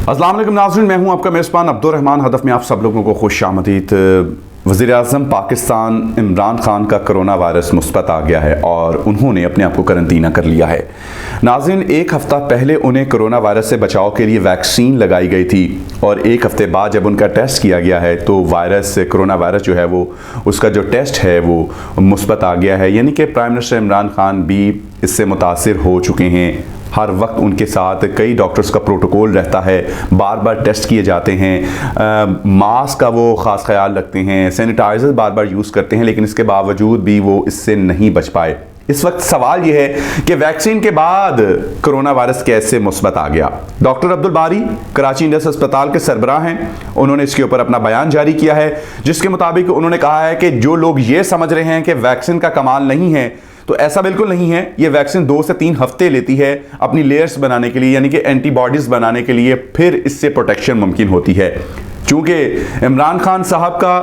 अस्सलाम वालेकुम नाज़रीन, मैं हूं आपका मेज़बान अब्दुर्रहमान। हदफ में आप सब लोगों को खुश आमदीद। वज़ीर-ए-आज़म पाकिस्तान इमरान खान का कोरोना वायरस मुस्बत आ गया है और उन्होंने अपने आप को करंटीना कर लिया है। नाज़रीन, एक हफ़्ता पहले उन्हें कोरोना वायरस से बचाव के लिए वैक्सीन लगाई गई थी और एक हफ़्ते बाद जब उनका टेस्ट किया गया है तो कोरोना वायरस जो है वो उसका जो टेस्ट है वो मुस्बत आ गया है। यानी कि प्राइम मिनिस्टर इमरान खान भी इससे मुतासिर हो चुके हैं। हर वक्त उनके साथ कई डॉक्टर्स का प्रोटोकॉल रहता है, बार बार टेस्ट किए जाते हैं, मास्क का वो ख़ास ख्याल रखते हैं, सैनिटाइज़र बार बार यूज़ करते हैं, लेकिन इसके बावजूद भी वो इससे नहीं बच पाए। इस वक्त सवाल यह है कि वैक्सीन के बाद कोरोना वायरस कैसे मुस्बत आ गया। डॉक्टर अब्दुल बारी कराची इंडस अस्पताल के सरबराह हैं, उन्होंने इसके ऊपर अपना बयान जारी किया है, जिसके मुताबिक उन्होंने कहा है कि जो लोग ये समझ रहे हैं कि वैक्सीन का कमाल नहीं है, तो ऐसा बिल्कुल नहीं है। ये वैक्सीन 2 से 3 हफ्ते लेती है अपनी लेयर्स बनाने के लिए, यानी कि एंटीबॉडीज़ बनाने के लिए, फिर इससे प्रोटेक्शन मुमकिन होती है। चूंकि इमरान खान साहब का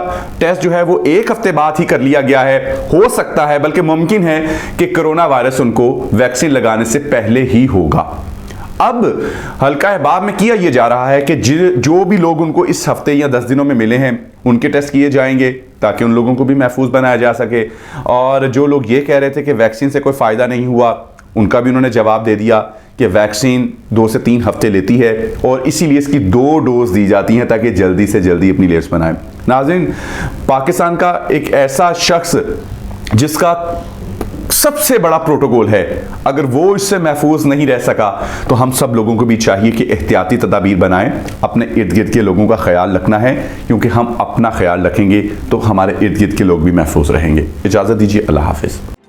टेस्ट जो है वो 1 हफ्ते बाद ही कर लिया गया है, हो सकता है बल्कि मुमकिन है कि कोरोना वायरस उनको वैक्सीन लगाने से पहले ही होगा। अब हल्का अहबाब में किया यह जा रहा है कि जो भी लोग उनको इस हफ्ते या 10 दिनों में मिले हैं उनके टेस्ट किए जाएंगे ताकि उन लोगों को भी महफूज बनाया जा सके। और जो लोग ये कह रहे थे कि वैक्सीन से कोई फ़ायदा नहीं हुआ, उनका भी उन्होंने जवाब दे दिया कि वैक्सीन 2 से 3 हफ्ते लेती है और इसीलिए इसकी 2 डोज दी जाती हैं ताकि जल्दी से जल्दी अपनी लेयर्स बनाएं। नाज़रीन, पाकिस्तान का एक ऐसा शख्स जिसका सबसे बड़ा प्रोटोकॉल है, अगर वो इससे महफूज नहीं रह सका तो हम सब लोगों को भी चाहिए कि एहतियाती तदाबीर बनाएं, अपने इर्द गिर्द के लोगों का ख्याल रखना है, क्योंकि हम अपना ख्याल रखेंगे तो हमारे इर्द गिर्द के लोग भी महफूज रहेंगे। इजाज़त दीजिए, अल्लाह हाफिज़।